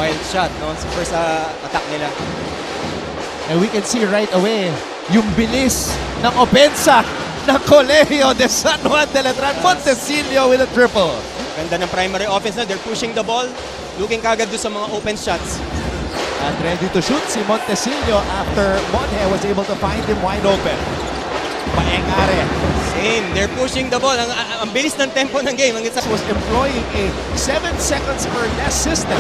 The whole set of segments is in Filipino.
wild shot, no? Super sa attack nila. And we can see right away yung bilis ng opensa ng Colegio de San Juan de Letran. Montecillo with a triple. Ganda ng primary offense na. They're pushing the ball. Looking kagad doon sa mga open shots. And ready to shoot si Montecillo after Monje was able to find him wide open. Paengare. Same. They're pushing the ball. Ang bilis ng tempo ng game. Ang isa Was employing a 7 seconds per less system.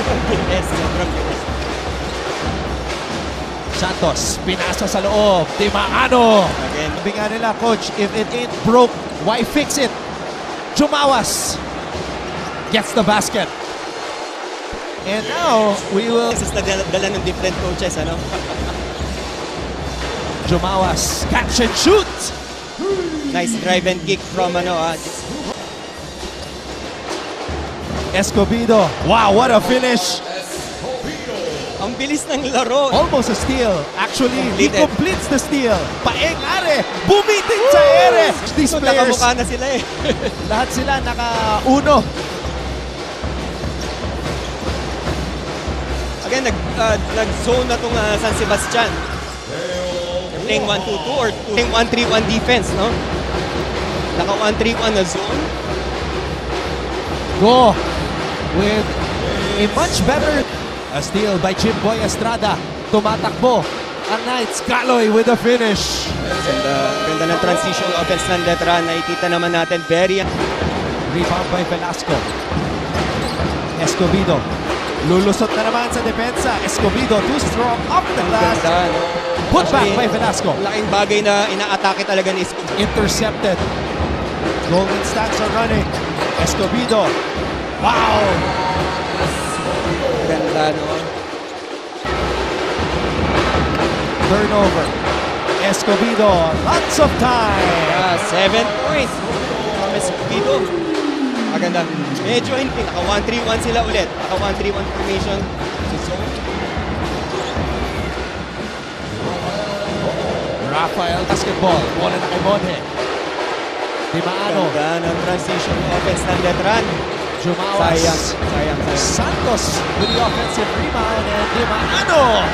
yes, sobrang bilis. Santos, pinasa sa loob. Timaano. Again. Sabi nga nila, coach, if it ain't broke, why fix it? Jumawas gets the basket. And now, we will... This is na dala ng different coaches, ano? Jumawas, catch and shoot! Nice drive and kick from, Escobedo, wow, what a finish! Ang bilis ng laro. Almost a steal. Actually, he Completed. completes the steal. Paengare, bumitin sa ere! These players, Nakamukha na sila eh. lahat sila naka-uno. Again, nag-zone na itong San Sebastian. They're playing 1-2-2 or playing 1-3-1 defense, no? Naka 1-3-1 na zone. Go with a much better steal by Jimboy Estrada. Tumatakbo ang Knights. Caloy with a finish. Ganda ng transition offense ng Letran. Nakikita naman natin, very... Rebound by Velasco. Escobedo. Lulusot na naman sa depensa. Escobedo too strong off the glass. Ganda, no? Put back Actually, by Velasco. Laking bagay na inaatake talaga ni Escobedo. Intercepted. Golden Stacks are running. Escobedo. Wow! Ganda, no? Turnover. Escobedo. Lots of time. 7 points. Escobedo. Maganda. Medyo hindi. Naka 1-3-1 sila ulit. Naka 1-3-1 formation. Rafael basketball. Bola na kay Monje. Timaano. Ganda ng transition offense ng Letran. Jumawas. Sayang. Santos with the offensive rebound. And Timaano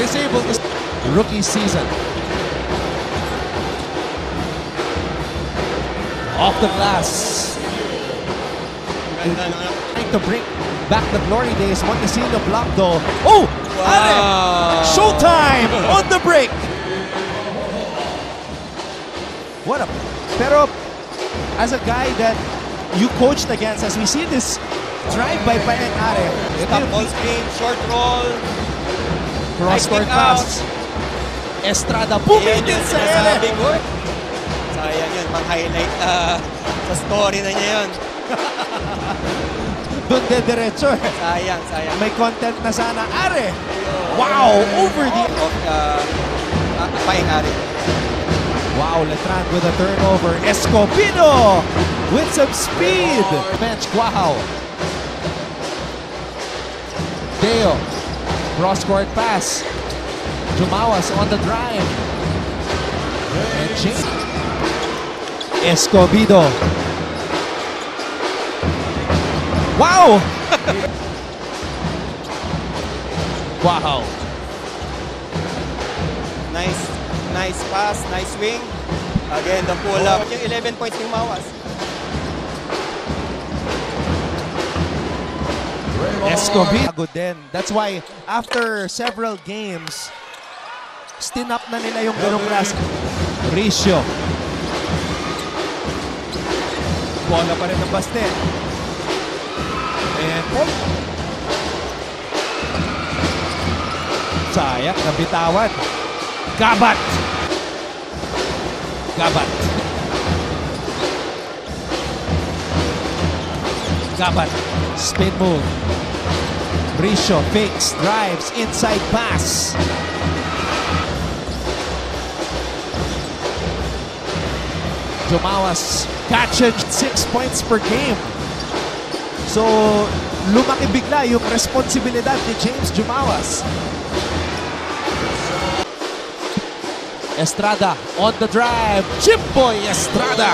is able to... Rookie season. Off the glass. Ganda, no? Trying to bring back the glory days. Montecillo blocked though. Oh! Wow! Showtime on the break! What a... Pero, as a guy that you coached against, as we see this drive by Paengare. Stop ball screen, short roll. Cross-court Nice kick out. pass. Estrada, bumitin sa ere. Sayang yun, pang-highlight sa story na niya yun. Doon de diretso. Sayang. May content na sana. Are! Wow! Over the... Paengare. Wow, Letran with a turnover. Escobedo with some speed. Bench, Guajao. Deo. Cross-court pass. Jumawas on the drive. And James. Escobedo. Wow! Guajao. Nice pass, nice swing. Again, the pull-up. Yung 11 points ng Mawas. Escobedo. Good din. That's why after several games, stinap na nila yung ganong class. Ricio. Bola pa rin ng baste. And sayang, nabitawan. Gabat. Spin move. Ricio fakes, drives, inside pass. Jumawas, catch it, 6 points per game. So, lumaki bigla yung responsibilidad ni James Jumawas. Estrada on the drive. Jimboy Estrada.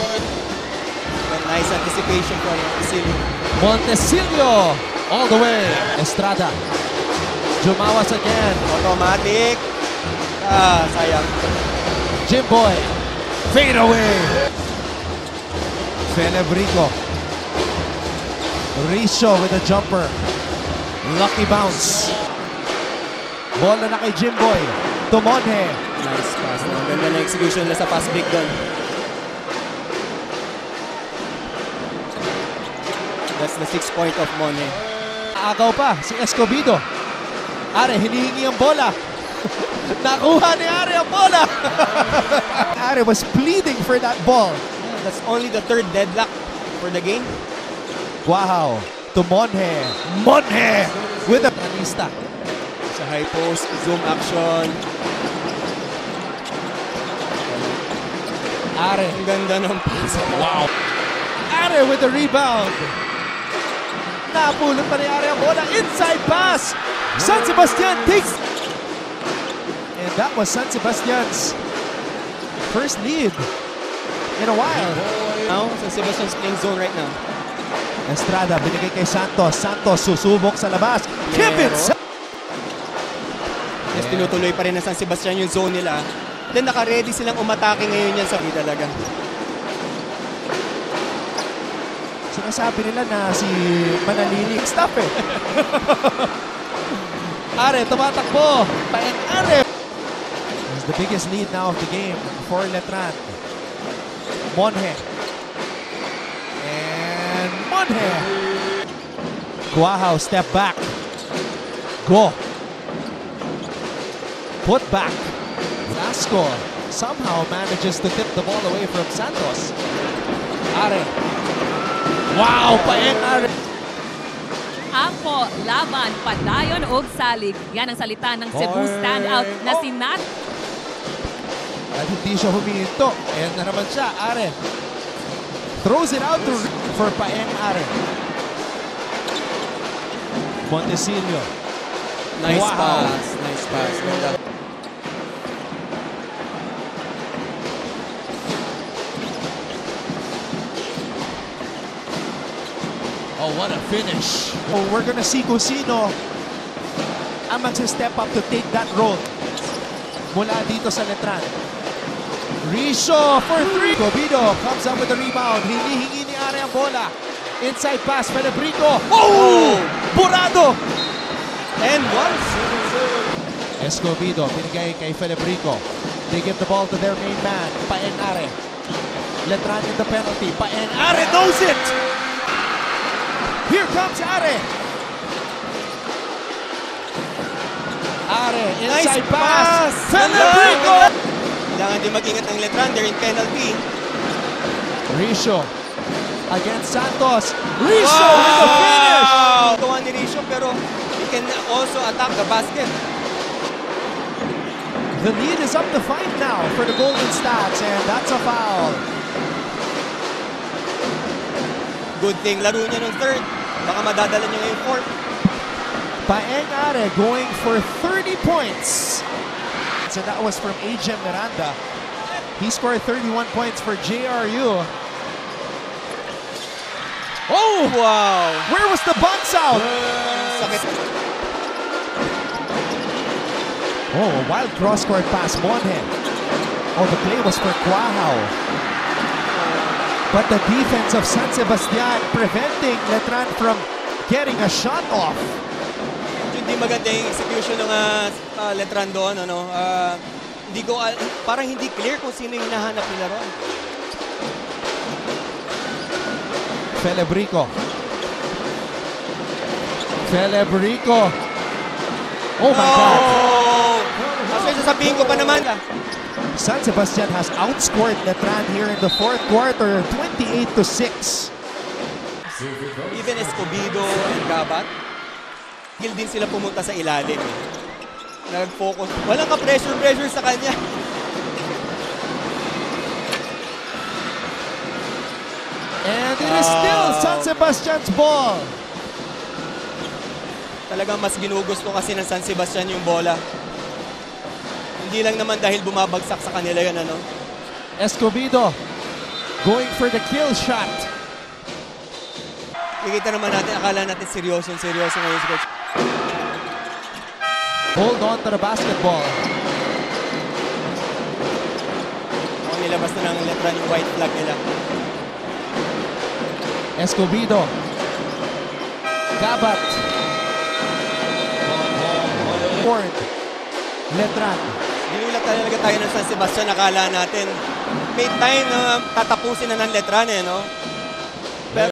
Nice anticipation for Montecillo. Montecillo all the way. Estrada Jumawas again. Automatic. Sayang. Jimboy. Fade away. Felebrico. Risho with a jumper. Lucky bounce. Bola na kay Jimboy. Tumonhe. Nice pass. Ang ganda na execution nila sa pass break doon. That's the 6 point of Monhe. Agaw pa si Escobedo. Are, hinihingi ang bola. Nakuha ni Are ang bola. Are was pleading for that ball. That's only the third deadlock for the game. Wow. To Monhe. Monhe with a panista. Sa high post, zoom action. Are. Ang ganda ng pass. Wow. Are with the rebound. Napulot pa ni Are ang bola. Inside pass. San Sebastian takes. And that was San Sebastian's first lead in a while. Now, San Sebastian's playing zone right now. Estrada binigay kay Santos. Santos susubok sa labas. Kibitz. Yes, tinutuloy pa rin ng San Sebastian yung zone nila. Then naka-ready silang umatake ngayon yan sa talaga. Sinasabi nila na si Manalili stop eh. Are tumatakbo. Paeng Are. It's the biggest lead now of the game for Letran. Monhe. And Monhe. Guahao step back. Go. Put back. Lasco somehow manages to tip the ball away from Santos. Are. Wow, Paeng Are. Ako, laban, padayon o salig. Yan ang salita ng Cebu standout na si Nat. At hindi siya huminto. Ayan na naman siya, Are. Throws it out for Paeng Are. Montecillo. Nice Wow. pass. Nice pass. Ganda. Oh, what a finish. Oh, we're gonna see kung sino ang magsa-step up to take that role mula dito sa Letran. Risho for three. Cobido comes up with the rebound. Hinihingi ni Are ang bola. Inside pass, Felebrico. Oh! Burado! And once. Escobedo, binigay kay Felebrico. They give the ball to their main man, Paeng Are. Letran in the penalty. Paeng Are knows it! Here comes Are. Are, inside Nice pass. pass. Felebrico! Kailangan din mag-ingat ng Letran. They're in penalty. Risho against Santos. Risho with the finish! Gawa ni Risho pero he can also attack the basket. The lead is up to 5 now for the Golden Stats, and that's a foul. Good thing, laro niya ng third. Baka madadala niya ngayong fourth. Paeng Are going for 30 points. So that was from Ajem Miranda. He scored 31 points for JRU. Oh! Wow! Where was the bounce out? Sakit. Oh, a wild cross-court pass, Monhe. Oh, the play was for Guahao. But the defense of San Sebastian preventing Letran from getting a shot off. Hindi maganda yung execution ng Letran doon. Hindi ko, parang hindi clear kung sino yung hinahanap nila ron. Felebrico. Felebrico. Oh my God. Kasi sasabihin ko pa naman. San Sebastian has outscored Letran here in the fourth quarter, 28-6. Even Escobedo and Gabat, tigil din sila pumunta sa ilalim. Nag-focus. Walang ka-pressure sa kanya. And it is still San Sebastian's ball. Talagang mas ginugusto kasi ng San Sebastian yung bola. Hindi lang naman dahil bumabagsak sa kanila yan, Escobedo going for the kill shot. Nakikita naman natin, akala natin seryoso ngayon si Coach. Hold on to the basketball. Nilabas na ng Letran yung white flag nila. Escobedo. Gabat. Ford. Letran. Ginulat talaga tayo ng San Sebastian. Nakala natin may time na tatapusin na ng Letran no?